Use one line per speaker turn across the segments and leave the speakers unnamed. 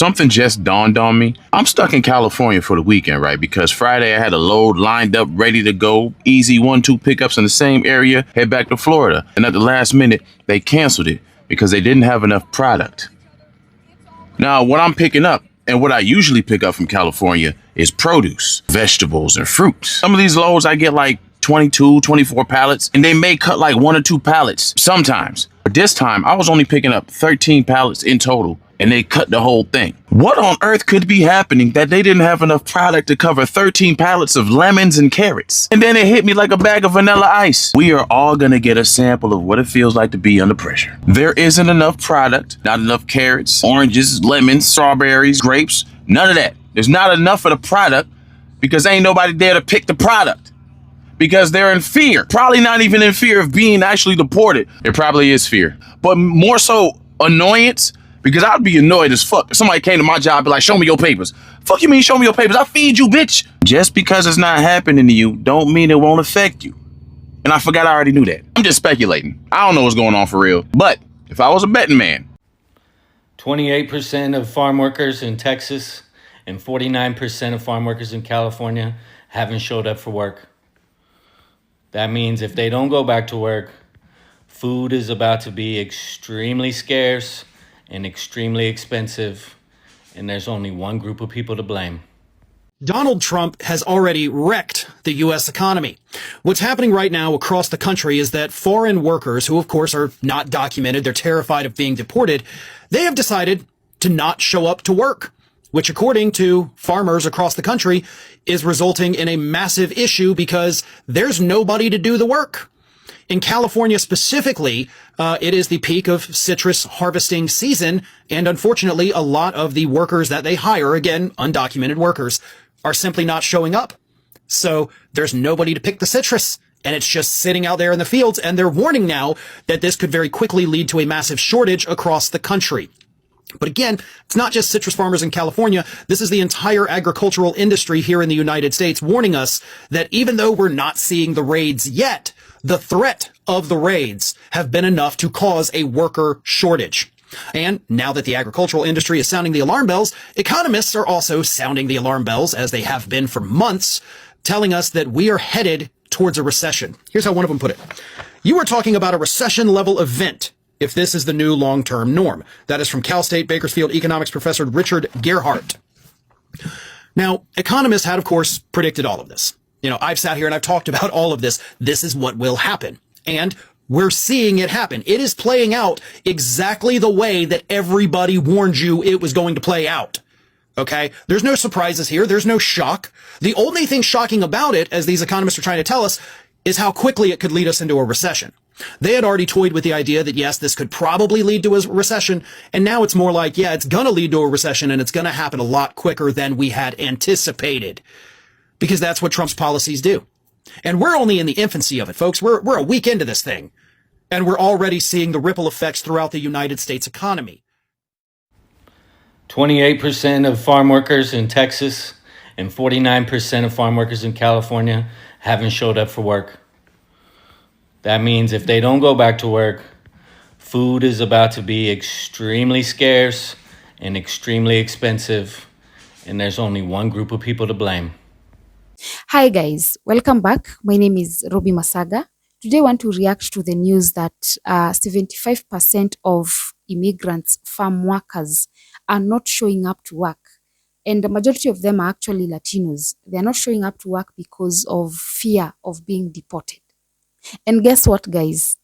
Something just dawned on me. I'm stuck in California for the weekend, right? Because Friday I had a load lined up, ready to go. Easy 1-2 pickups in the same area, head back to Florida. And at the last minute, they canceled it because they didn't have enough product. Now, what I'm picking up and what I usually pick up from California is produce, vegetables, and fruits. Some of these loads I get like 22, 24 pallets, and they may cut like 1 or 2 pallets sometimes. But this time, I was only picking up 13 pallets in total, and they cut the whole thing. What on earth could be happening that they didn't have enough product to cover 13 pallets of lemons and carrots? And then it hit me like a bag of vanilla ice. We are all gonna get a sample of what it feels like to be under pressure. There isn't enough product, not enough carrots, oranges, lemons, strawberries, grapes, none of that. There's not enough of the product because ain't nobody there to pick the product. Because they're in fear. Probably not even in fear of being actually deported. There probably is fear. But more so annoyance, because I'd be annoyed as fuck if somebody came to my job and be like, show me your papers. Fuck you mean show me your papers? I feed you, bitch. Just because it's not happening to you don't mean it won't affect you. And I forgot I already knew that. I'm just speculating. I don't know what's going on for real. But if I was a betting man.
28% of farm workers in Texas and 49% of farm workers in California haven't showed up for work. That means if they don't go back to work, food is about to be extremely scarce and extremely expensive, and there's only one group of people to blame.
Donald Trump has already wrecked the U.S. economy. What's happening right now across the country is that foreign workers, who of course are not documented, they're terrified of being deported, they have decided to not show up to work, which according to farmers across the country is resulting in a massive issue because there's nobody to do the work. In California specifically, it is the peak of citrus harvesting season, and unfortunately, a lot of the workers that they hire, again, undocumented workers, are simply not showing up. So there's nobody to pick the citrus, and it's just sitting out there in the fields, and they're warning now that this could very quickly lead to a massive shortage across the country. But again, it's not just citrus farmers in California. This is the entire agricultural industry here in the United States warning us that even though we're not seeing the raids yet, the threat of the raids have been enough to cause a worker shortage. And now that the agricultural industry is sounding the alarm bells, economists are also sounding the alarm bells, as they have been for months, telling us that we are headed towards a recession. Here's how one of them put it. You are talking about a recession-level event if this is the new long-term norm. That is from Cal State Bakersfield economics professor Richard Gerhardt. Now, economists had, of course, predicted all of this. You know, I've sat here and I've talked about all of this. This is what will happen. And we're seeing it happen. It is playing out exactly the way that everybody warned you it was going to play out. Okay? There's no surprises here. There's no shock. The only thing shocking about it, as these economists are trying to tell us, is how quickly it could lead us into a recession. They had already toyed with the idea that, yes, this could probably lead to a recession, and now it's more like, yeah, it's going to lead to a recession, and it's going to happen a lot quicker than we had anticipated, because that's what Trump's policies do. And we're only in the infancy of it, folks. We're a week into this thing, and we're already seeing the ripple effects throughout the United States economy.
28% of farm workers in Texas and 49% of farm workers in California haven't showed up for work. That means if they don't go back to work, food is about to be extremely scarce and extremely expensive, and there's only one group of people to blame.
Hi guys, welcome back. My name is Robi Masaga. Today I want to react to the news that 75% of immigrants, farm workers, are not showing up to work. And the majority of them are actually Latinos. They are not showing up to work because of fear of being deported. And guess what, guys?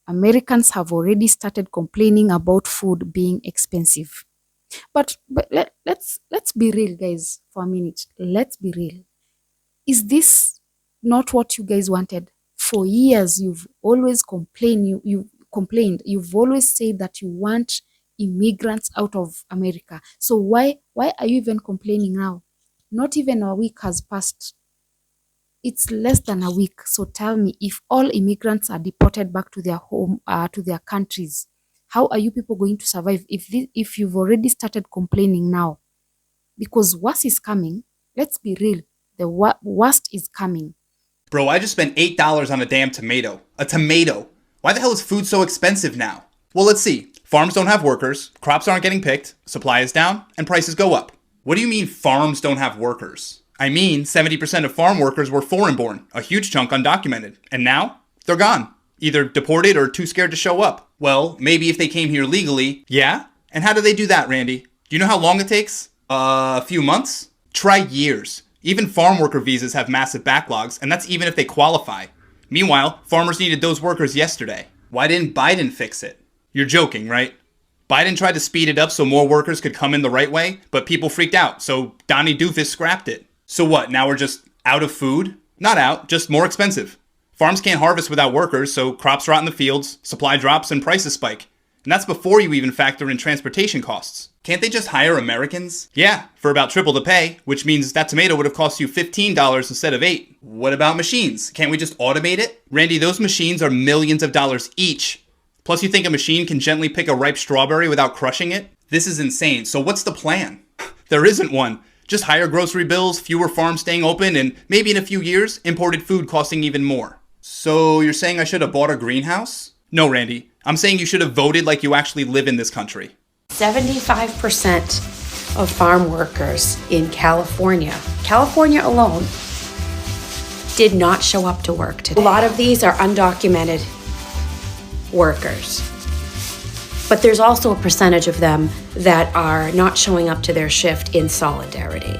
Americans have already started complaining about food being expensive. But let's be real, guys, for a minute. Let's be real. Is this not what you guys wanted? For years, you've always complained. You've complained. You've always said that you want immigrants out of America. So why are you even complaining now? Not even a week has passed. It's less than a week. So tell me, if all immigrants are deported back to their home, to their countries, how are you people going to survive if you've already started complaining now? Because worse is coming. Let's be real. The worst is coming.
Bro, I just spent $8 on a damn tomato. A tomato. Why the hell is food so expensive now? Well, let's see. Farms don't have workers, crops aren't getting picked, supply is down, and prices go up. What do you mean farms don't have workers? I mean 70% of farm workers were foreign-born, a huge chunk undocumented, and now they're gone. Either deported or too scared to show up. Well, maybe if they came here legally, yeah? And how do they do that, Randy? Do you know how long it takes? A few months? Try years. Even farm worker visas have massive backlogs, and that's even if they qualify. Meanwhile, farmers needed those workers yesterday. Why didn't Biden fix it? You're joking, right? Biden tried to speed it up so more workers could come in the right way, but people freaked out, so Donnie Doofus scrapped it. So what, now we're just out of food? Not out, just more expensive. Farms can't harvest without workers, so crops rot in the fields, supply drops, and prices spike. And that's before you even factor in transportation costs. Can't they just hire Americans? Yeah, for about triple the pay, which means that tomato would have cost you $15 instead of $8. What about machines? Can't we just automate it? Randy, those machines are millions of dollars each. Plus you think a machine can gently pick a ripe strawberry without crushing it? This is insane. So what's the plan? There isn't one. Just higher grocery bills, fewer farms staying open, and maybe in a few years, imported food costing even more. So you're saying I should have bought a greenhouse? No, Randy. I'm saying you should have voted like you actually live in this country.
75% of farm workers in California alone, did not show up to work today. A lot of these are undocumented workers. But there's also a percentage of them that are not showing up to their shift in solidarity.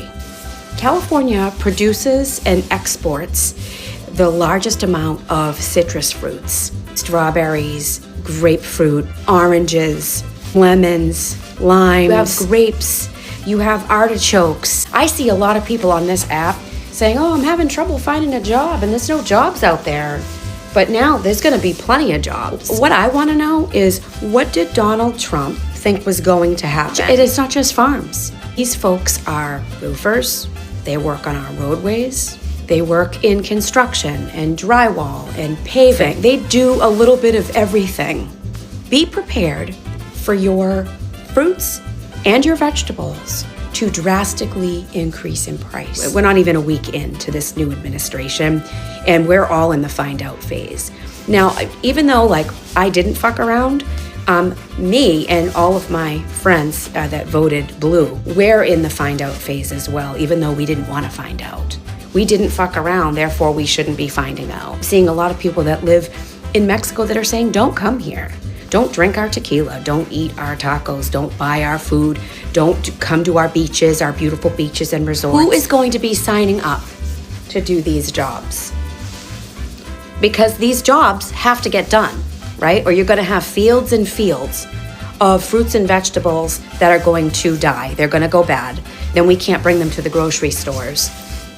California produces and exports the largest amount of citrus fruits, strawberries, grapefruit, oranges, lemons, limes. You have grapes, you have artichokes. I see a lot of people on this app saying, oh, I'm having trouble finding a job and there's no jobs out there. But now there's going to be plenty of jobs. What I want to know is, what did Donald Trump think was going to happen? It is not just farms. These folks are roofers. They work on our roadways. They work in construction and drywall and paving. They do a little bit of everything. Be prepared for your fruits and your vegetables to drastically increase in price. We're not even a week into this new administration, and we're all in the find out phase. Now, even though I didn't fuck around, me and all of my friends that voted blue, we're in the find out phase as well, even though we didn't want to find out. We didn't fuck around, therefore we shouldn't be finding out. I'm seeing a lot of people that live in Mexico that are saying, don't come here. Don't drink our tequila, don't eat our tacos, don't buy our food, don't come to our beaches, our beautiful beaches and resorts. Who is going to be signing up to do these jobs? Because these jobs have to get done, right? Or you're gonna have fields and fields of fruits and vegetables that are going to die. They're gonna go bad. Then we can't bring them to the grocery stores.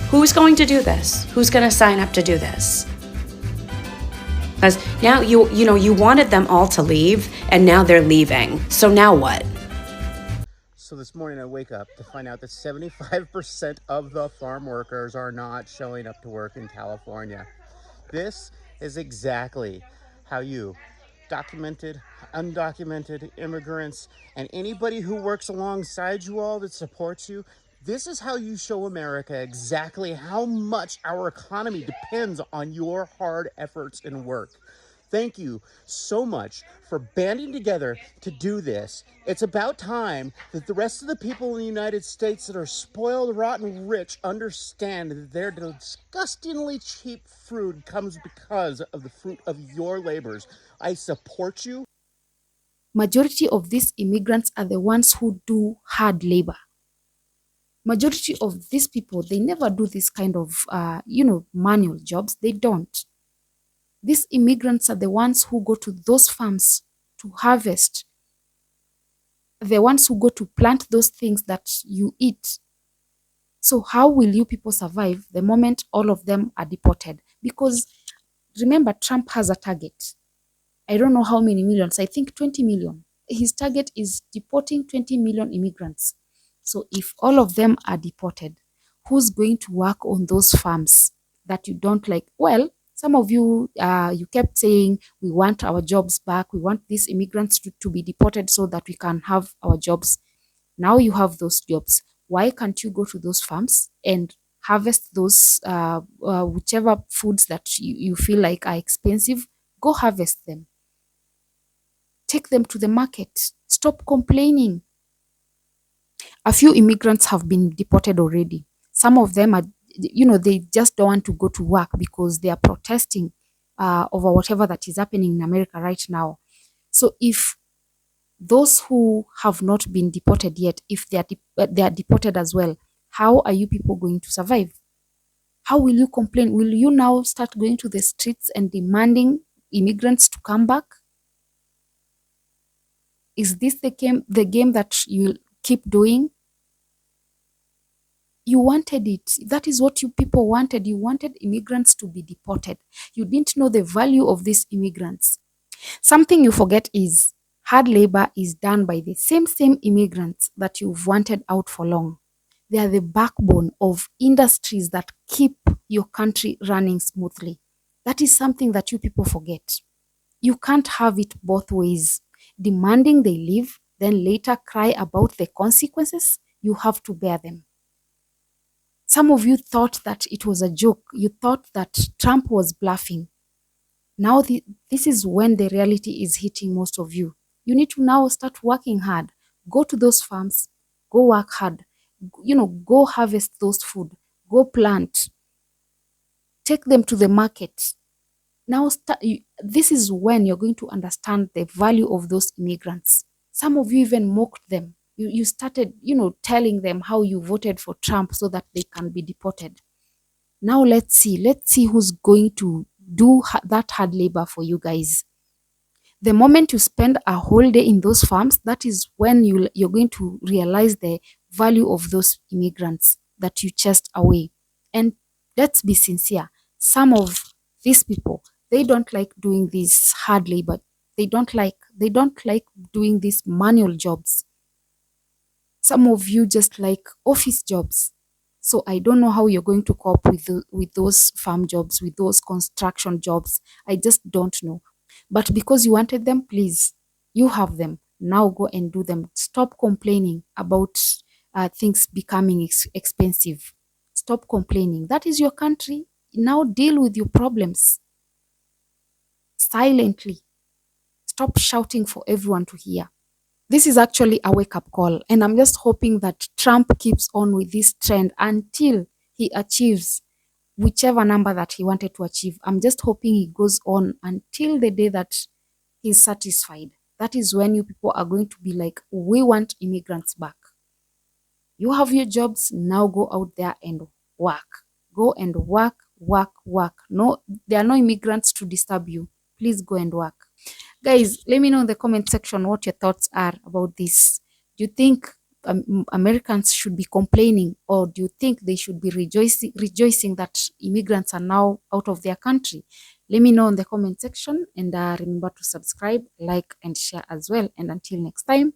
Who's going to do this? Who's gonna sign up to do this? Because now you wanted them all to leave, and now they're leaving. So now what?
So this morning I wake up to find out that 75% of the farm workers are not showing up to work in California. This is exactly how you, documented, undocumented immigrants, and anybody who works alongside you all that supports you, this is how you show America exactly how much our economy depends on your hard efforts and work. Thank you so much for banding together to do this. It's about time that the rest of the people in the United States that are spoiled, rotten, rich understand that their disgustingly cheap food comes because of the fruit of your labors. I support you.
Majority of these immigrants are the ones who do hard labor. Majority of these people, they never do this kind of, manual jobs. They don't. These immigrants are the ones who go to those farms to harvest. The ones who go to plant those things that you eat. So how will you people survive the moment all of them are deported? Because remember, Trump has a target. I don't know how many millions. I think 20 million. His target is deporting 20 million immigrants. So if all of them are deported, who's going to work on those farms that you don't like? Well, some of you, you kept saying, we want our jobs back. We want these immigrants to be deported so that we can have our jobs. Now you have those jobs. Why can't you go to those farms and harvest those, whichever foods that you feel like are expensive? Go harvest them. Take them to the market. Stop complaining. A few immigrants have been deported already. Some of them are, they just don't want to go to work because they are protesting over whatever that is happening in America right now. So if those who have not been deported yet, if they are deported as well, how are you people going to survive? How will you complain? Will you now start going to the streets and demanding immigrants to come back? Is this the game that you'll keep doing? You wanted it. That is what you people wanted. You wanted immigrants to be deported. You didn't know the value of these immigrants. Something you forget is hard labor is done by the same immigrants that you've wanted out for long. They are the backbone of industries that keep your country running smoothly. That is something that you people forget. You can't have it both ways. Demanding they leave, then later cry about the consequences. You have to bear them. Some of you thought that it was a joke. You thought that Trump was bluffing. Now this is when the reality is hitting most of you. You need to now start working hard. Go to those farms. Go work hard. Go harvest those food. Go plant. Take them to the market. Now this is when you're going to understand the value of those immigrants. Some of you even mocked them. You started, telling them how you voted for Trump so that they can be deported. Now let's see who's going to do that hard labor for you guys. The moment you spend a whole day in those farms, that is when you're going to realize the value of those immigrants that you chased away. And let's be sincere, some of these people, they don't like doing this hard labor. They don't like doing these manual jobs. Some of you just like office jobs. So I don't know how you're going to cope with those farm jobs, with those construction jobs. I just don't know. But because you wanted them, please, you have them. Now go and do them. Stop complaining about things becoming expensive. Stop complaining. That is your country. Now deal with your problems silently. Stop shouting for everyone to hear. This is actually a wake-up call, and I'm just hoping that Trump keeps on with this trend until he achieves whichever number that he wanted to achieve. I'm just hoping he goes on until the day that he's satisfied. That is when you people are going to be like, we want immigrants back. You have your jobs, now go out there and work. Go and work. No, there are no immigrants to disturb you. Please go and work. Guys, let me know in the comment section what your thoughts are about this. Do you think Americans should be complaining, or do you think they should be rejoicing that immigrants are now out of their country? Let me know in the comment section, and remember to subscribe, like, and share as well. And until next time,